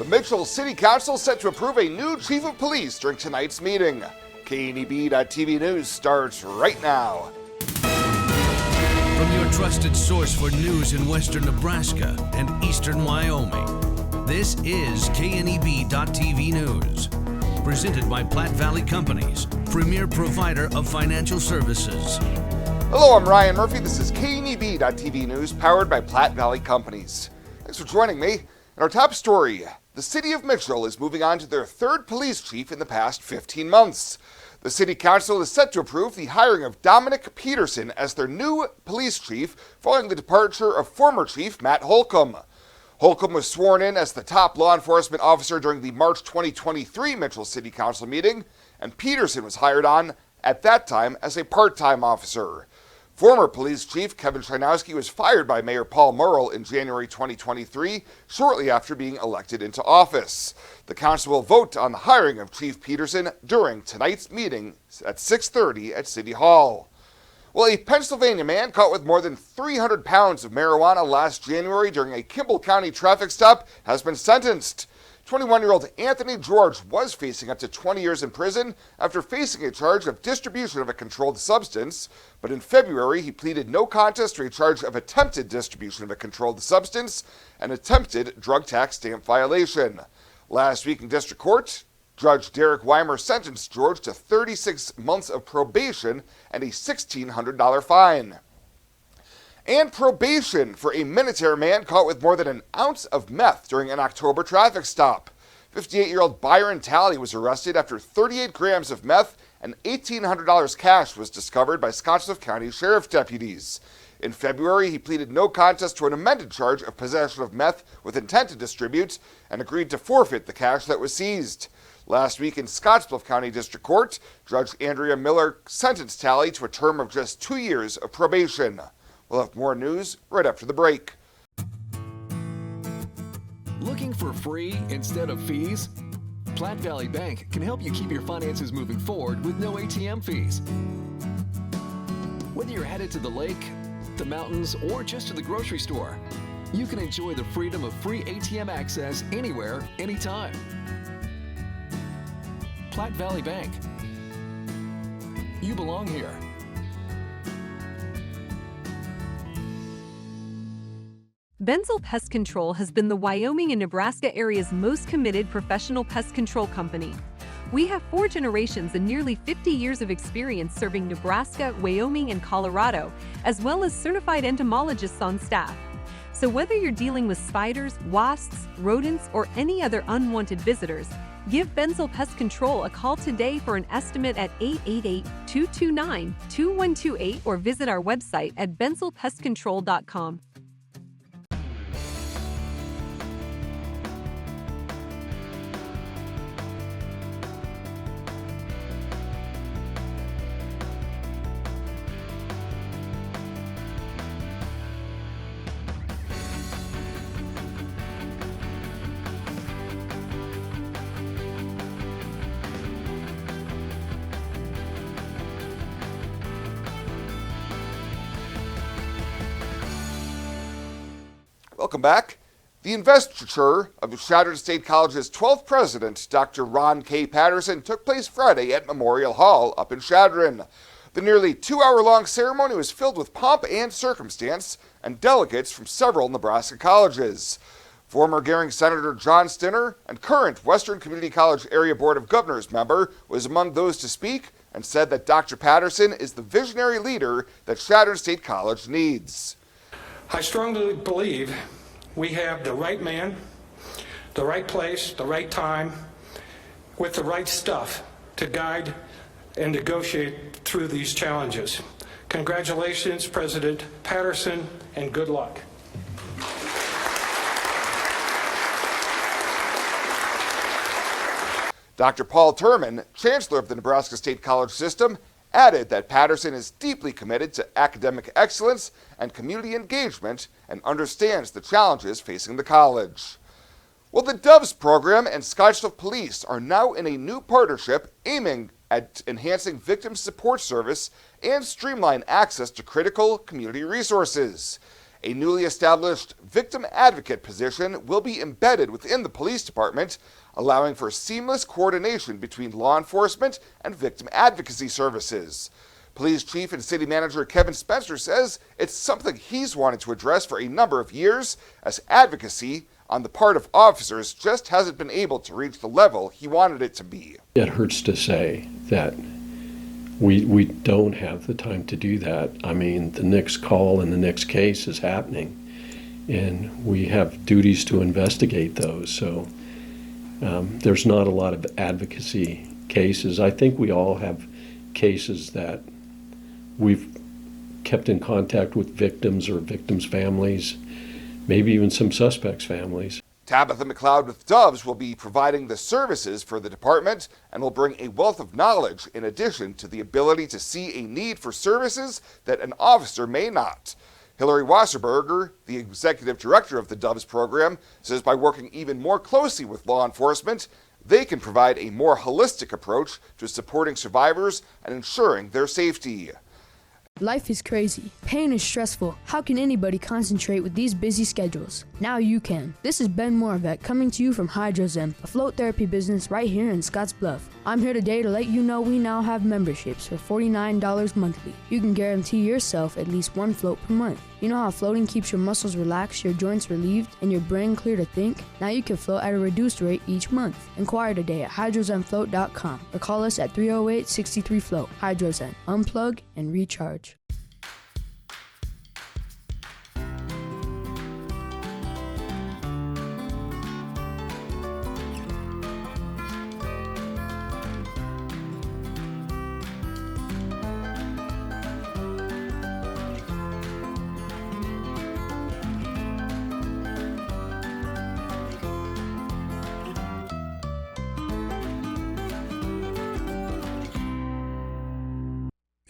The Mitchell City Council set to approve a new chief of police during tonight's meeting. KNEB.TV News starts right now. From your trusted source for news in western Nebraska and eastern Wyoming, this is KNEB.TV News. Presented by Platte Valley Companies, premier provider of financial services. Hello, I'm Ryan Murphy. This is KNEB.TV News, powered by Platte Valley Companies. Thanks for joining me. In our top story, the city of Mitchell is moving on to their third police chief in the past 15 months. The city council is set to approve the hiring of Dominic Peterson as their new police chief following the departure of former chief Matt Holcomb. Holcomb was sworn in as the top law enforcement officer during the March 2023 Mitchell City Council meeting, and Peterson was hired on at that time as a part-time officer. Former police chief Kevin Chynowski was fired by Mayor Paul Murrell in January 2023, shortly after being elected into office. The council will vote on the hiring of Chief Peterson during tonight's meeting at 6:30 at City Hall. Well, a Pennsylvania man caught with more than 300 pounds of marijuana last January during a Kimball County traffic stop has been sentenced. 21-year-old Anthony George was facing up to 20 years in prison after facing a charge of distribution of a controlled substance, but in February he pleaded no contest to a charge of attempted distribution of a controlled substance and attempted drug tax stamp violation. Last week in district court, Judge Derek Weimer sentenced George to 36 months of probation and a $1,600 fine. And probation for a Minnetonka man caught with more than an ounce of meth during an October traffic stop. 58-year-old Byron Talley was arrested after 38 grams of meth and $1,800 cash was discovered by Scottsbluff County Sheriff deputies. In February, he pleaded no contest to an amended charge of possession of meth with intent to distribute and agreed to forfeit the cash that was seized. Last week in Scottsbluff County District Court, Judge Andrea Miller sentenced Talley to a term of just 2 years of probation. We'll have more news right after the break. Looking for free instead of fees? Platte Valley Bank can help you keep your finances moving forward with no ATM fees. Whether you're headed to the lake, the mountains, or just to the grocery store, you can enjoy the freedom of free ATM access anywhere, anytime. Platte Valley Bank. You belong here. Benzel Pest Control has been the Wyoming and Nebraska area's most committed professional pest control company. We have 4 generations and nearly 50 years of experience serving Nebraska, Wyoming, and Colorado, as well as certified entomologists on staff. So whether you're dealing with spiders, wasps, rodents, or any other unwanted visitors, give Benzel Pest Control a call today for an estimate at 888-229-2128 or visit our website at benzelpestcontrol.com. Welcome back. The investiture of Chadron State College's 12th president, Dr. Ron K. Patterson, took place Friday at Memorial Hall up in Chadron. The nearly 2-hour-long ceremony was filled with pomp and circumstance and delegates from several Nebraska colleges. Former Gering Senator John Stinner and current Western Community College Area Board of Governors member was among those to speak and said that Dr. Patterson is the visionary leader that Chadron State College needs. I strongly believe we have the right man, the right place, the right time, with the right stuff to guide and negotiate through these challenges. Congratulations, President Patterson, and good luck. Dr. Paul Turman, Chancellor of the Nebraska State College System, added that Patterson is deeply committed to academic excellence and community engagement and understands the challenges facing the college. Well, the Doves program and Scottsbluff Police are now in a new partnership aiming at enhancing victim support service and streamline access to critical community resources. A newly established victim advocate position will be embedded within the police department, allowing for seamless coordination between law enforcement and victim advocacy services. Police Chief and City Manager Kevin Spencer says it's something he's wanted to address for a number of years, as advocacy on the part of officers just hasn't been able to reach the level he wanted it to be. It hurts to say that we don't have the time to do that. I mean, the next call and the next case is happening, and we have duties to investigate those. So there's not a lot of advocacy cases. I think we all have cases that we've kept in contact with victims or victims' families, maybe even some suspects' families. Tabitha McLeod with Doves will be providing the services for the department and will bring a wealth of knowledge in addition to the ability to see a need for services that an officer may not. Hillary Wasserberger, the executive director of the Doves program, says by working even more closely with law enforcement, they can provide a more holistic approach to supporting survivors and ensuring their safety. Life is crazy. Pain is stressful. How can anybody concentrate with these busy schedules? Now you can. This is Ben Moravec coming to you from Hydrozen, a float therapy business right here in Scottsbluff. I'm here today to let you know we now have memberships for $49 monthly. You can guarantee yourself at least one float per month. You know how floating keeps your muscles relaxed, your joints relieved, and your brain clear to think? Now you can float at a reduced rate each month. Inquire today at hydrozenfloat.com or call us at 308-63-FLOAT. Hydrozen. Unplug and recharge.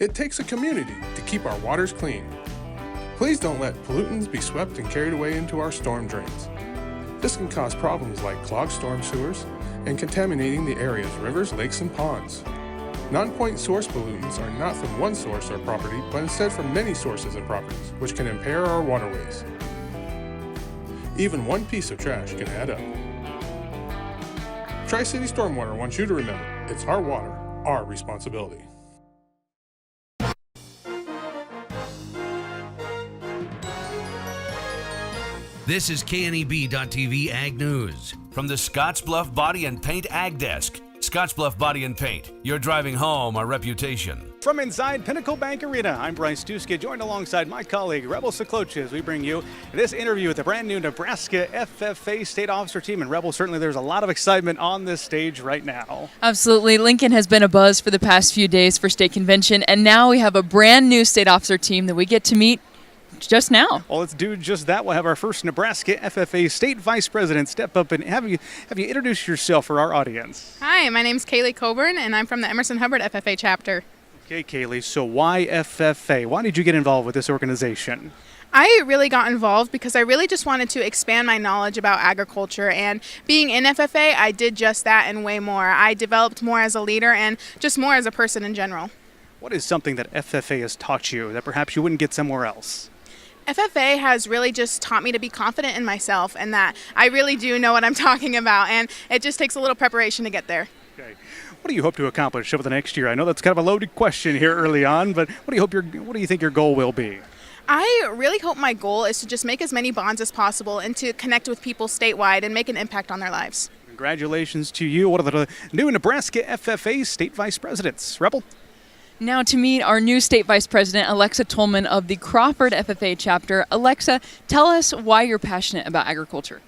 It takes a community to keep our waters clean. Please don't let pollutants be swept and carried away into our storm drains. This can cause problems like clogged storm sewers and contaminating the area's rivers, lakes, and ponds. Non-point source pollutants are not from one source or property, but instead from many sources and properties, which can impair our waterways. Even one piece of trash can add up. Tri-City Stormwater wants you to remember, it's our water, our responsibility. This is KNEB.TV Ag News from the Scottsbluff Body and Paint Ag Desk. Scottsbluff Body and Paint, you're driving home our reputation. From inside Pinnacle Bank Arena, I'm Bryce Duska, joined alongside my colleague Rebel Seclocha as we bring you this interview with the brand new Nebraska FFA State Officer team. And Rebel, certainly there's a lot of excitement on this stage right now. Absolutely. Lincoln has been a buzz for the past few days for state convention, and now we have a brand new state officer team that we get to meet just now. Well, let's do just that. We'll have our first Nebraska FFA State Vice President step up and have you introduce yourself for our audience. Hi, my name's Kaylee Coburn, and I'm from the Emerson Hubbard FFA chapter. Okay, Kaylee, so why FFA? Why did you get involved with this organization? I really got involved because I really just wanted to expand my knowledge about agriculture, and being in FFA, I did just that and way more. I developed more as a leader and just more as a person in general. What is something that FFA has taught you that perhaps you wouldn't get somewhere else? FFA has really just taught me to be confident in myself and that I really do know what I'm talking about, and it just takes a little preparation to get there. Okay. What do you hope to accomplish over the next year? I know that's kind of a loaded question here early on, but what do you think your goal will be? I really hope my goal is to just make as many bonds as possible and to connect with people statewide and make an impact on their lives. Congratulations to you, one of the new Nebraska FFA State Vice Presidents. Rebel? Now to meet our new State Vice President, Alexa Tolman of the Crawford FFA chapter. Alexa, tell us why you're passionate about agriculture.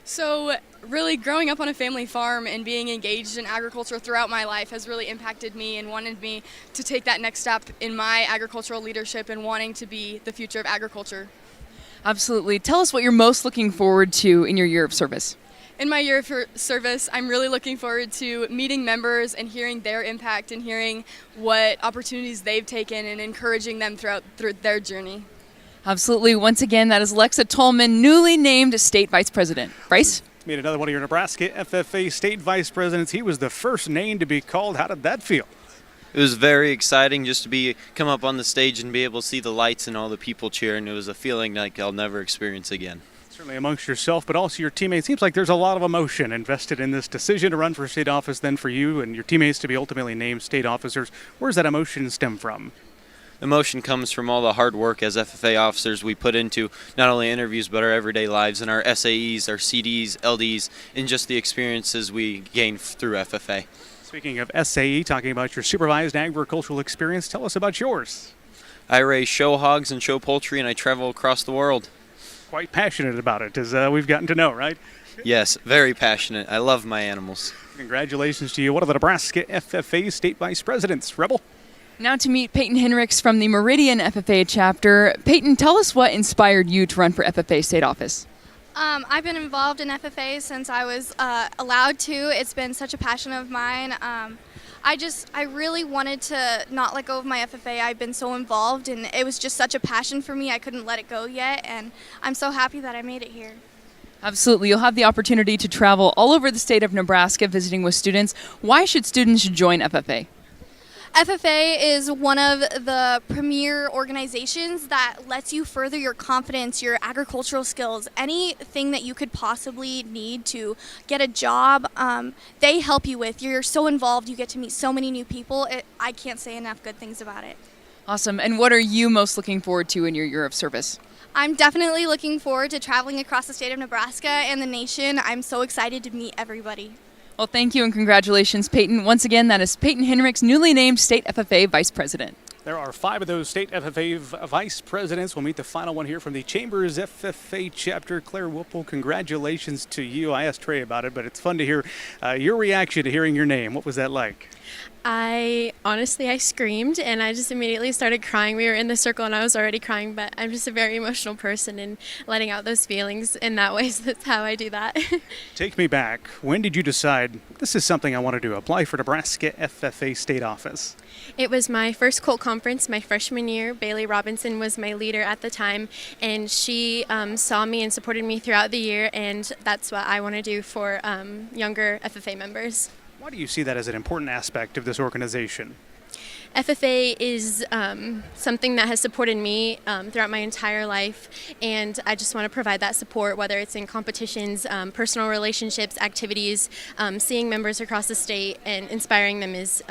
So really growing up on a family farm and being engaged in agriculture throughout my life has really impacted me and wanted me to take that next step in my agricultural leadership and wanting to be the future of agriculture. Absolutely. Tell us what you're most looking forward to in your year of service. In my year of service, I'm really looking forward to meeting members and hearing their impact and hearing what opportunities they've taken and encouraging them through their journey. Absolutely. Once again, that is Alexa Tolman, newly named State Vice President. Bryce? Meet another one of your Nebraska FFA State Vice Presidents. He was the first name to be called. How did that feel? It was very exciting just to come up on the stage and be able to see the lights and all the people cheering. It was a feeling like I'll never experience again. Certainly amongst yourself, but also your teammates. Seems like there's a lot of emotion invested in this decision to run for state office, then for you and your teammates to be ultimately named state officers. Where does that emotion stem from? Emotion comes from all the hard work as FFA officers we put into not only interviews but our everyday lives and our SAEs, our CDs, LDs, and just the experiences we gain through FFA. Speaking of SAE, talking about your supervised agricultural experience, tell us about yours. I raise show hogs and show poultry, and I travel across the world. Quite passionate about it, as we've gotten to know, right? Yes, very passionate. I love my animals. Congratulations to you, one of the Nebraska FFA State Vice Presidents. Rebel. Now to meet Peyton Henricks from the Meridian FFA chapter. Peyton, tell us what inspired you to run for FFA state office. I've been involved in FFA since I was allowed to. It's been such a passion of mine. I really wanted to not let go of my FFA. I've been so involved, and it was just such a passion for me. I couldn't let it go yet, and I'm so happy that I made it here. Absolutely. You'll have the opportunity to travel all over the state of Nebraska visiting with students. Why should students join FFA? FFA is one of the premier organizations that lets you further your confidence, your agricultural skills, anything that you could possibly need to get a job, they help you with. You're so involved, you get to meet so many new people. I can't say enough good things about it. Awesome. And what are you most looking forward to in your year of service? I'm definitely looking forward to traveling across the state of Nebraska and the nation. I'm so excited to meet everybody. Well, thank you and congratulations, Peyton. Once again, that is Peyton Henricks, newly named State FFA Vice President. There are 5 of those state FFA vice presidents. We'll meet the final one here from the Chambers FFA chapter. Claire Whipple, congratulations to you. I asked Trey about it, but it's fun to hear your reaction to hearing your name. What was that like? I screamed and I just immediately started crying. We were in the circle and I was already crying, but I'm just a very emotional person and letting out those feelings in that way, so that's how I do that. Take me back. When did you decide this is something I want to do, apply for Nebraska FFA state office? It was my first Colt conference my freshman year. Bailey Robinson was my leader at the time, and she saw me and supported me throughout the year, and that's what I want to do for younger FFA members. Why do you see that as an important aspect of this organization? FFA is something that has supported me throughout my entire life, and I just want to provide that support, whether it's in competitions, personal relationships, activities, seeing members across the state and inspiring them is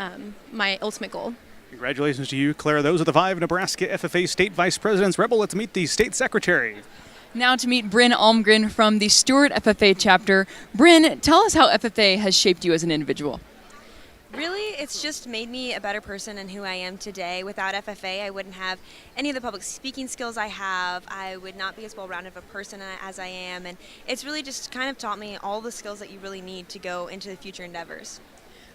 my ultimate goal. Congratulations to you, Claire. Those are the 5 Nebraska FFA State Vice Presidents. Rebel, let's meet the State Secretary. Now to meet Bryn Almgren from the Stewart FFA chapter. Bryn, tell us how FFA has shaped you as an individual. Really, it's just made me a better person in who I am today. Without FFA, I wouldn't have any of the public speaking skills I have. I would not be as well-rounded of a person as I am. And it's really just kind of taught me all the skills that you really need to go into the future endeavors.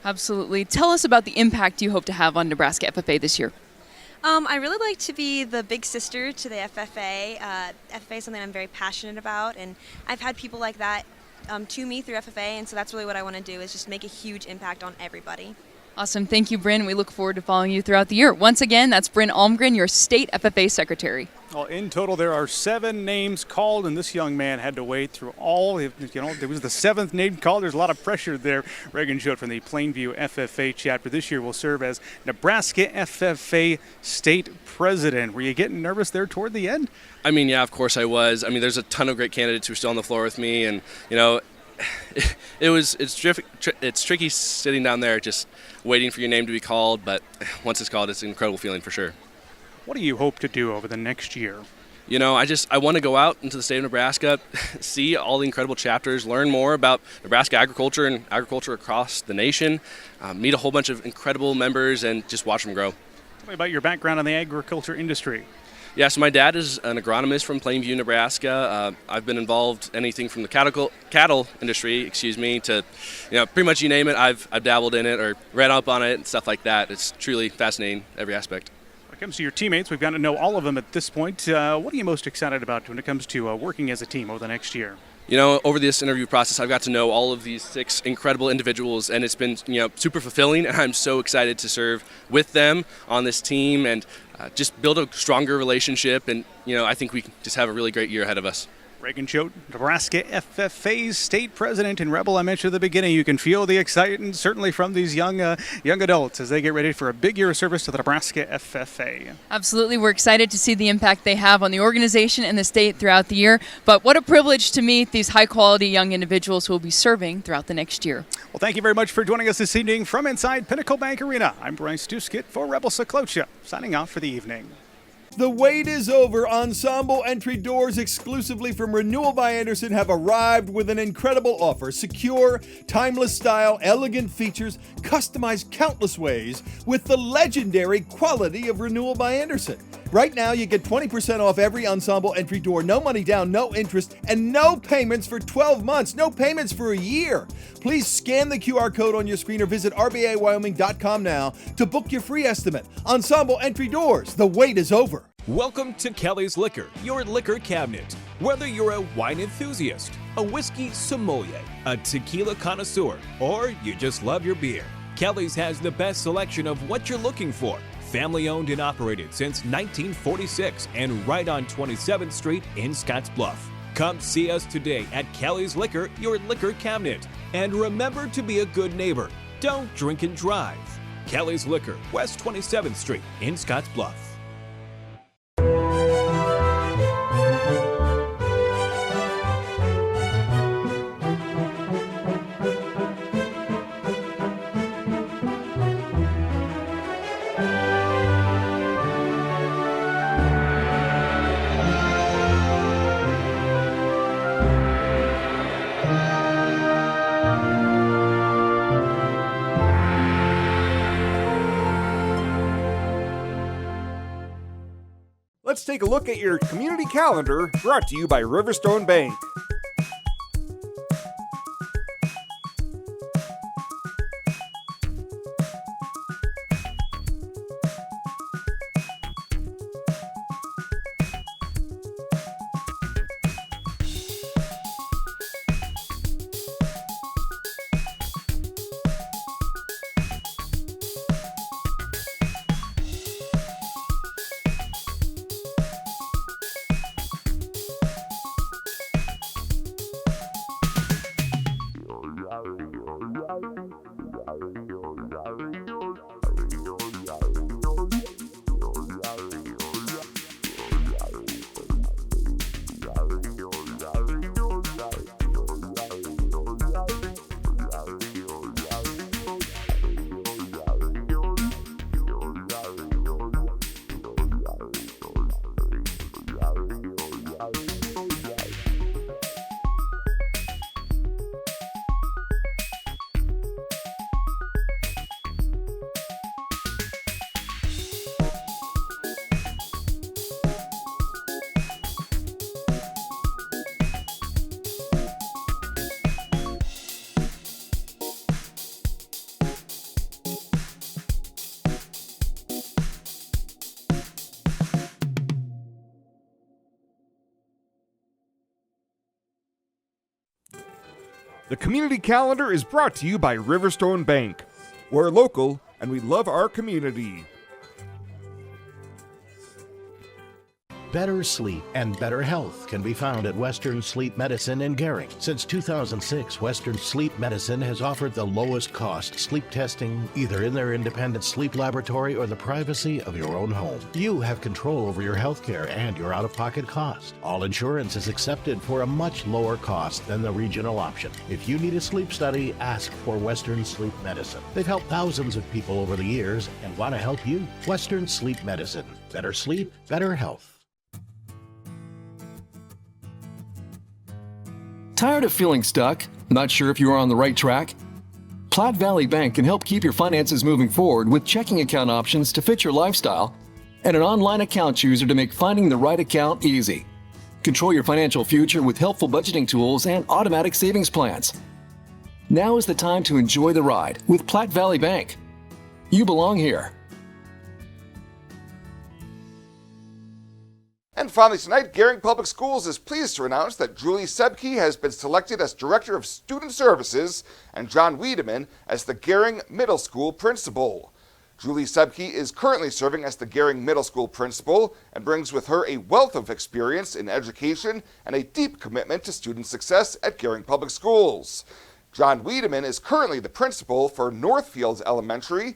Absolutely. Tell us about the impact you hope to have on Nebraska FFA this year. I really like to be the big sister to the FFA. FFA is something I'm very passionate about, and I've had people like that to me through FFA, and so that's really what I want to do, is just make a huge impact on everybody. Awesome. Thank you, Bryn. We look forward to following you throughout the year. Once again, that's Bryn Almgren, your State FFA Secretary. Well, in total, there are 7 names called, and this young man had to wade through all. There was the 7th name called. There's a lot of pressure there. Reagan Schott from the Plainview FFA chapter this year will serve as Nebraska FFA State President. Were you getting nervous there toward the end? I mean, yeah, of course I was. I mean, there's a ton of great candidates who are still on the floor with me, and it's tricky sitting down there just waiting for your name to be called, but once it's called, it's an incredible feeling for sure. What do you hope to do over the next year? I want to go out into the state of Nebraska, see all the incredible chapters, learn more about Nebraska agriculture and agriculture across the nation, meet a whole bunch of incredible members, and just watch them grow. Tell me about your background in the agriculture industry. Yeah, so my dad is an agronomist from Plainview, Nebraska. I've been involved anything from the cattle industry, to, pretty much you name it, I've dabbled in it or read up on it and stuff like that. It's truly fascinating, every aspect. When it comes to your teammates, we've got to know all of them at this point. What are you most excited about when it comes to working as a team over the next year? Over this interview process, I've got to know all of these 6 incredible individuals, and it's been, super fulfilling, and I'm so excited to serve with them on this team and just build a stronger relationship, and, I think we just have a really great year ahead of us. Reagan Choate, Nebraska FFA's state president. And Rebel, I mentioned at the beginning, you can feel the excitement certainly from these young adults as they get ready for a big year of service to the Nebraska FFA. Absolutely. We're excited to see the impact they have on the organization and the state throughout the year. But what a privilege to meet these high-quality young individuals who will be serving throughout the next year. Well, thank you very much for joining us this evening from inside Pinnacle Bank Arena. I'm Bryce Duskett for Rebel Seclocha, signing off for the evening. The wait is over. Ensemble entry doors exclusively from Renewal by Andersen have arrived with an incredible offer. Secure, timeless style, elegant features, customized countless ways with the legendary quality of Renewal by Andersen. Right now, you get 20% off every Ensemble entry door, no money down, no interest, and no payments for 12 months, no payments for a year. Please scan the QR code on your screen or visit rbawyoming.com now to book your free estimate. Ensemble entry doors, the wait is over. Welcome to Kelly's Liquor, your liquor cabinet. Whether you're a wine enthusiast, a whiskey sommelier, a tequila connoisseur, or you just love your beer, Kelly's has the best selection of what you're looking for. Family owned and operated since 1946 and right on 27th Street in Scottsbluff. Come see us today at Kelly's Liquor, your liquor cabinet. And remember to be a good neighbor. Don't drink and drive. Kelly's Liquor, West 27th Street in Scottsbluff. Let's take a look at your community calendar, brought to you by Riverstone Bank. The community calendar is brought to you by Riverstone Bank. We're local and we love our community. Better sleep and better health can be found at Western Sleep Medicine in Gering. Since 2006, Western Sleep Medicine has offered the lowest cost sleep testing either in their independent sleep laboratory or the privacy of your own home. You have control over your health care and your out-of-pocket cost. All insurance is accepted for a much lower cost than the regional option. If you need a sleep study, ask for Western Sleep Medicine. They've helped thousands of people over the years and want to help you. Western Sleep Medicine. Better sleep, better health. Tired of feeling stuck? Not sure if you are on the right track? Platte Valley Bank can help keep your finances moving forward with checking account options to fit your lifestyle and an online account chooser to make finding the right account easy. Control your financial future with helpful budgeting tools and automatic savings plans. Now is the time to enjoy the ride with Platte Valley Bank. You belong here. And finally tonight, Gering Public Schools is pleased to announce that Julie Sebke has been selected as Director of Student Services and John Wiedemann as the Gering Middle School Principal. Julie Sebke is currently serving as the Gering Middle School principal and brings with her a wealth of experience in education and a deep commitment to student success at Gering Public Schools. John Wiedemann is currently the principal for Northfields Elementary,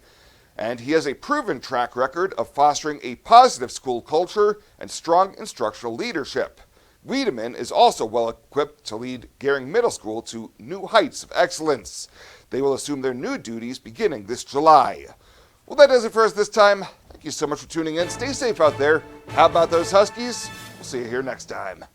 and he has a proven track record of fostering a positive school culture and strong instructional leadership. Wiedemann is also well equipped to lead Gering Middle School to new heights of excellence. They will assume their new duties beginning this July. Well, that does it for us this time. Thank you so much for tuning in. Stay safe out there. How about those Huskies? We'll see you here next time.